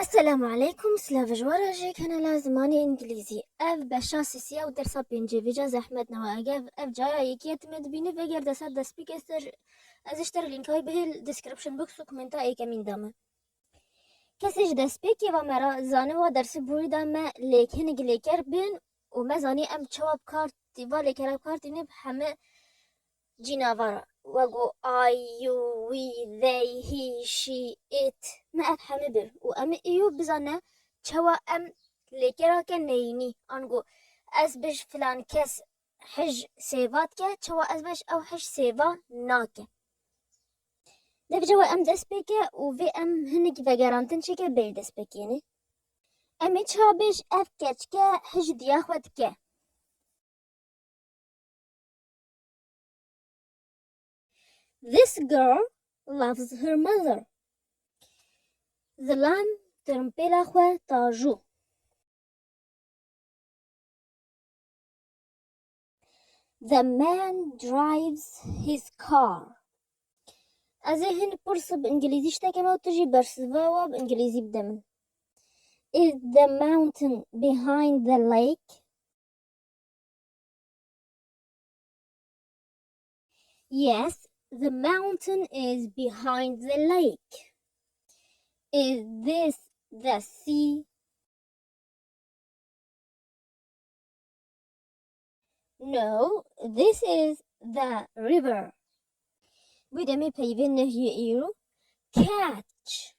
السلام عليكم سلاف جوارا جي كنالا زماني انجليزي اف بشاسي سيا ودرسا بينجي فيجا زحمت نواقف اف جايا يكيت مد بيني فيجر دسا دسبيكي ازشتر لينكاي به الدسكريبشن بوكس وكومنتا اي كمين دامه كسيش دسبيكي ومرا زاني و درس بوري دامه ليكن گليكر بين وما زاني ام چواب كارت ديوا ليكر كارت نب همه جيناوارا وگو I, you, we, they, he, she, it ما أفهم بر وأم إيو بزنه شوا أم لكرا كنيني أنجو أز بش فلان كس حج سيفات كه شوا أز بش أو حج سيفا ناكه دف جوا أم دست بكه وفي أم هنك فجرانتن شكه بي دست بكيني أمي تشابش أف كتش كه حج دياخوت كه This girl loves her mother. The lamb ترمبيلا خو تاجو. The man drives his car. هن برص بإنجليزي اشتكما وتجي برصفاوا بإنجليزي بدمن. Is the mountain behind the lake? Yes, the mountain is behind the lake. Is this the sea? No, this is the river. بدمي بيبين نهي إيرو catch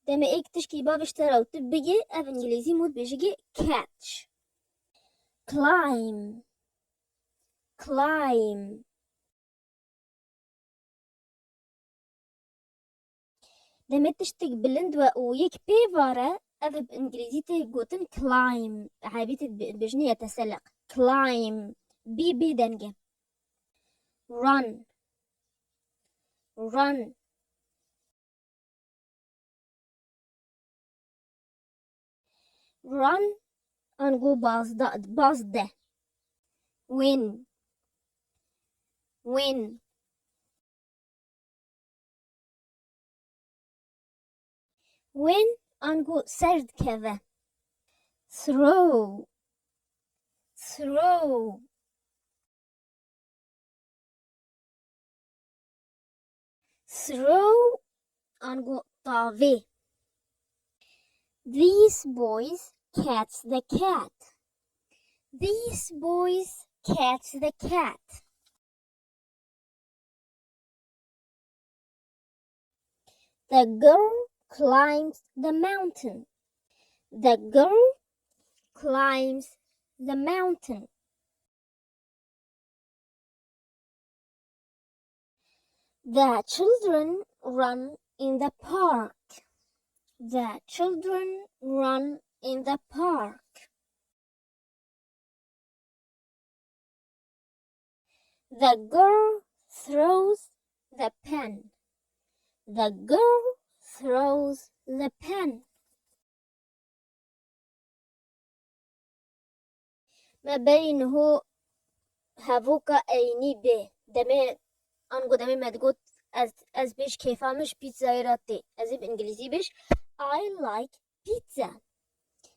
دمي إيك تشكي باب اشتراو تبجي أف إنجليزي مود بيجي catch climb دمي تشتك بلند ويك بيفارة أف بإنجليزي تيجوتن climb عابيت بجني يتسلق climb بي دنجة run أنقو باز ده win أنقو سرد كذا throw أنقو طاوي These boys catch the cat. The girl climbs the mountain. The children run in the park. The girl throws the pen. ما بينه هفوكا أيني به دمي أنقو دمي ما تقول از بيش كيفا مش بيتزا يراتي از بإنجليزي بيش I like pizza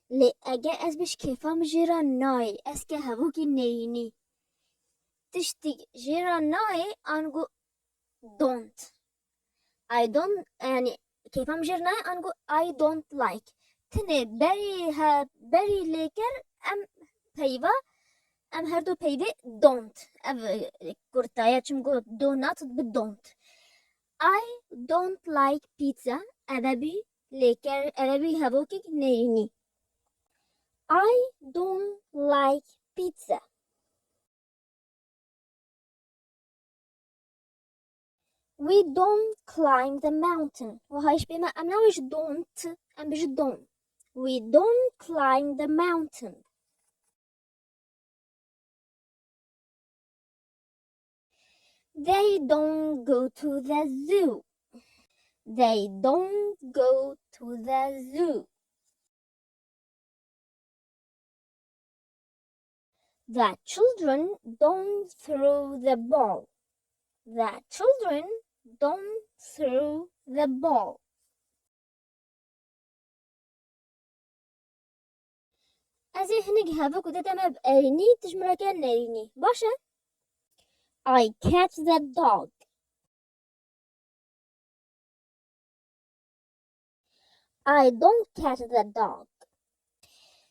لي أجا از بيش كيفا مجيرا ناي اسكا هفوكي نيني تشتي جيرا ناي أنقو don't I don't يعني كيفا مجير ناي أنقو I don't like تني بري ليكر أم بيفا أم هردو بيفي don't أف كورتايا چمكو donut don't I don't like pizza أبي ليكر أبي هبوكي نيني I don't like pizza We don't climb the mountain وهايش بما أم ناويش don't أم بيش don't We don't climb the mountain They don't go to the zoo The children don't throw the ball The children don't throw the ball. از هنگ هوا کده تمام ارینی تجمرا کن نرینی باشه. I catch the dog. I don't catch the dog.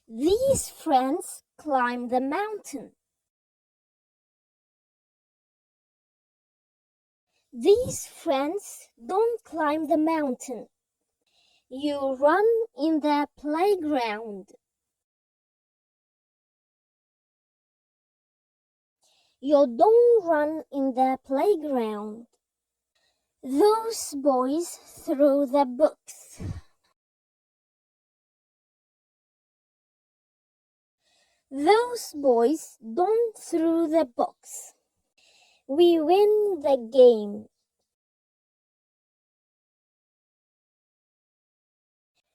These friends climb the mountain. These friends don't climb the mountain. You run in the playground. You don't run in the playground. Those boys throw the books. Those boys don't throw the books. We win the game.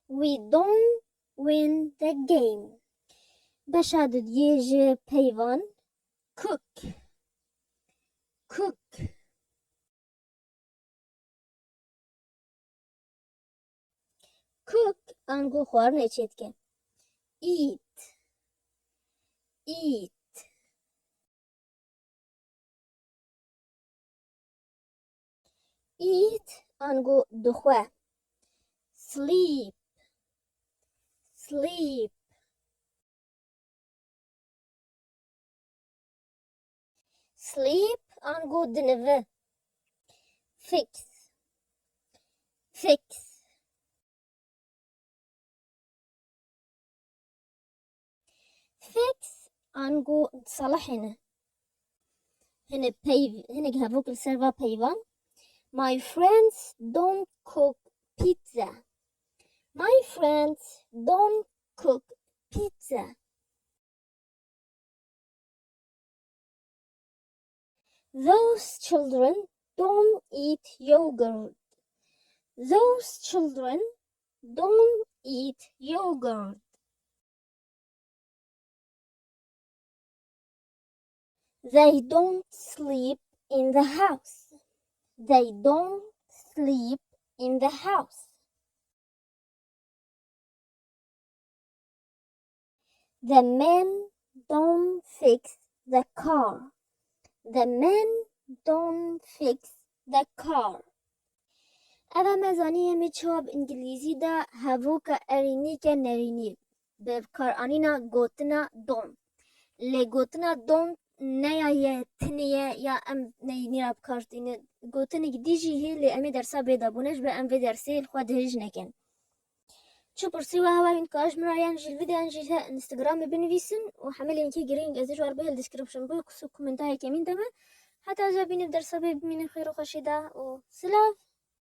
We don't win the game. بشاد دیج پیوان cook. Cook. Cook انگو خوار نچید که eat. Eat. Eat انگو دخواه sleep. Sleep. Sleep انگو دنوه fix. Fix. Fix انگو صلحنا هنا هافوك السيرفا بيفان. My friends don't cook pizza. My friends don't cook pizza. Those children don't eat yogurt. Those children don't eat yogurt. They don't sleep in the house. They don't sleep in the house. The men don't fix the car. The men don't fix the car. اما مزانی همی چوب انگلیزی دا هفوک ارینی که نرینی بکار آنینا گوتنا دون لی گوتنا دون نیا یه تنیه یا ام نینی را بکارتینه گوتنی دیجی هی لی امی درسا بیدا بونش به ام وی درسی خود هج نکن چو پرسی و هوا این کاش مرایان جل ویدیو انجیل انستگرام بنویسن و حمل اینکه گرینگ ازش وار به الدسکریپشن بو کسو کومنتای کمین دمه حتی از بینید درسا ببینید خیر و خوشیده و سلاف.